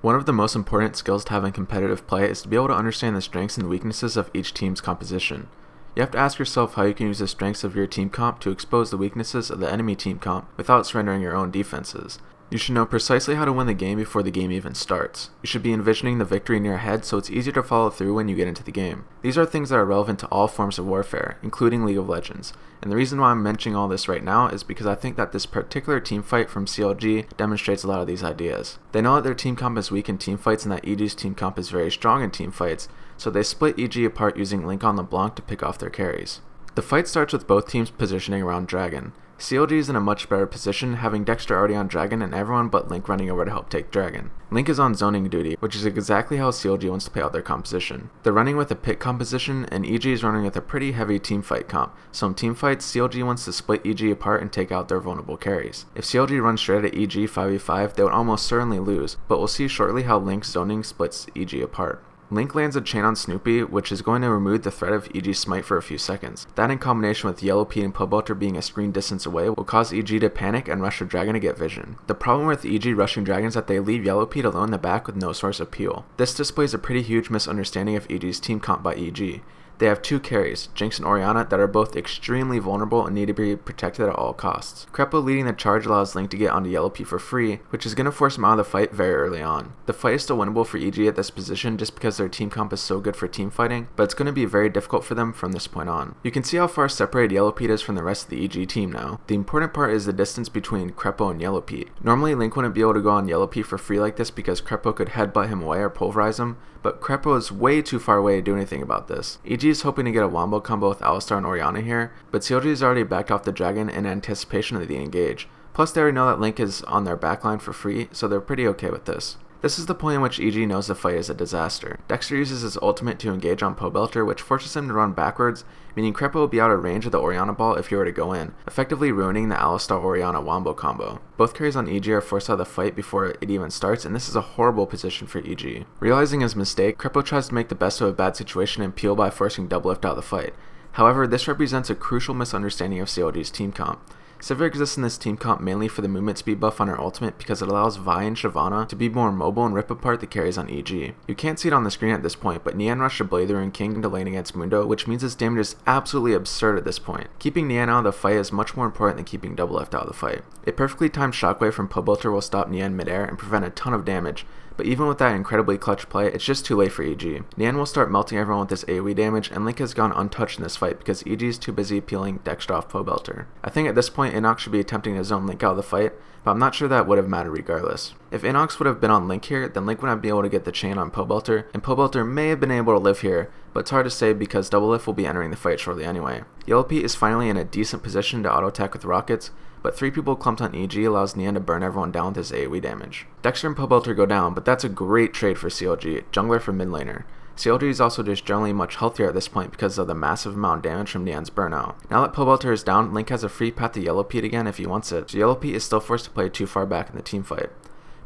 One of the most important skills to have in competitive play is to be able to understand the strengths and weaknesses of each team's composition. You have to ask yourself how you can use the strengths of your team comp to expose the weaknesses of the enemy team comp without surrendering your own defenses. You should know precisely how to win the game before the game even starts. You should be envisioning the victory in your head so it's easier to follow through when you get into the game. These are things that are relevant to all forms of warfare, including League of Legends. And the reason why I'm mentioning all this right now is because I think that this particular Teamfight from CLG demonstrates a lot of these ideas. They know that their team comp is weak in teamfights and that EG's team comp is very strong in teamfights, so they split EG apart using Link on LeBlanc to pick off their carries. The fight starts with both teams positioning around Dragon. CLG is in a much better position, having Dexter already on Dragon and everyone but Link running over to help take Dragon. Link is on zoning duty, which is exactly how CLG wants to play out their composition. They're running with a pit composition, and EG is running with a pretty heavy teamfight comp, so in teamfights, CLG wants to split EG apart and take out their vulnerable carries. If CLG runs straight at EG 5v5, they would almost certainly lose, but we'll see shortly how Link's zoning splits EG apart. Link lands a chain on Snoopy, which is going to remove the threat of EG's smite for a few seconds. That in combination with Yellow Pete and Pobelter being a screen distance away will cause EG to panic and rush a dragon to get vision. The problem with EG rushing dragons is that they leave Yellow Pete alone in the back with no source of peel. This displays a pretty huge misunderstanding of EG's team comp by EG. They have two carries, Jinx and Orianna, that are both extremely vulnerable and need to be protected at all costs. Krepo leading the charge allows Link to get onto Yellow Pete for free, which is going to force him out of the fight very early on. The fight is still winnable for EG at this position just because their team comp is so good for team fighting, but it's going to be very difficult for them from this point on. You can see how far separated Yellow Pete is from the rest of the EG team now. The important part is the distance between Krepo and Yellow Pete. Normally Link wouldn't be able to go on Yellow Pete for free like this because Krepo could headbutt him away or pulverize him, but Krepo is way too far away to do anything about this. EG is hoping to get a wombo combo with Alistar and Orianna here, but CLG has already backed off the dragon in anticipation of the engage. Plus they already know that Link is on their backline for free, so they're pretty okay with this. This is the point in which EG knows the fight is a disaster. Dexter uses his ultimate to engage on Pobelter, which forces him to run backwards, meaning Krepo will be out of range of the Orianna ball if he were to go in, effectively ruining the Alistar-Orianna wombo combo. Both carries on EG are forced out of the fight before it even starts, and this is a horrible position for EG. Realizing his mistake, Krepo tries to make the best of a bad situation and peel by forcing double lift out of the fight. However, this represents a crucial misunderstanding of CLG's team comp. Sivir exists in this team comp mainly for the movement speed buff on her ultimate because it allows Vi and Shyvana to be more mobile and rip apart the carries on EG. You can't see it on the screen at this point, but Nian rushed a Blather and King into lane against Mundo, which means his damage is absolutely absurd at this point. Keeping Nian out of the fight is much more important than keeping double lift out of the fight. A perfectly timed shockwave from Pobelter will stop Nian midair and prevent a ton of damage, but even with that incredibly clutch play, it's just too late for EG. Nian will start melting everyone with this AoE damage, and Link has gone untouched in this fight because EG is too busy peeling Dexter off Pobelter. I think at this point Inox should be attempting to zone Link out of the fight, but I'm not sure that would have mattered regardless. If Inox would have been on Link here, then Link would not be able to get the chain on Pobelter, and Pobelter may have been able to live here, but it's hard to say because Double Lift will be entering the fight shortly anyway. Yellow Pete is finally in a decent position to auto-attack with rockets, but 3 people clumped on EG allows Nian to burn everyone down with his AoE damage. Dexter and Pobelter go down, but that's a great trade for CLG, jungler for mid laner. CLG is also just generally much healthier at this point because of the massive amount of damage from Nian's burnout. Now that Pobelter is down, Link has a free path to Yellow Pete again if he wants it, so Yellow Pete is still forced to play too far back in the team fight.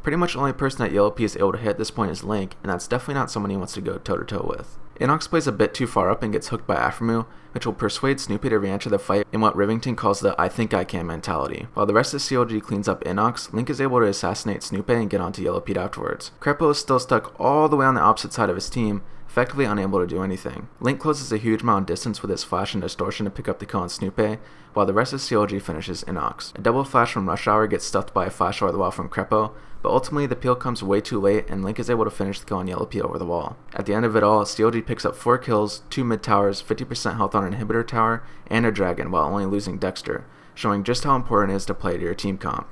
Pretty much the only person that Yellow Pete is able to hit at this point is Link, and that's definitely not someone he wants to go toe to toe with. Inox plays a bit too far up and gets hooked by Aphromoo, which will persuade Snoopy to re-enter the fight in what Rivington calls the I think I can mentality. While the rest of CLG cleans up Inox, Link is able to assassinate Snoopy and get onto Yellow Pete afterwards. Krepo is still stuck all the way on the opposite side of his team, effectively unable to do anything. Link closes a huge amount of distance with his flash and distortion to pick up the kill on Snoopy, while the rest of CLG finishes Inox. A double flash from Rush Hour gets stuffed by a flash over the wall from Krepo, but ultimately the peel comes way too late and Link is able to finish the kill on Yellow Pete over the wall. At the end of it all, CLG picks up 4 kills, 2 mid towers, 50% health on an inhibitor tower, and a dragon while only losing Dexter, showing just how important it is to play to your team comp.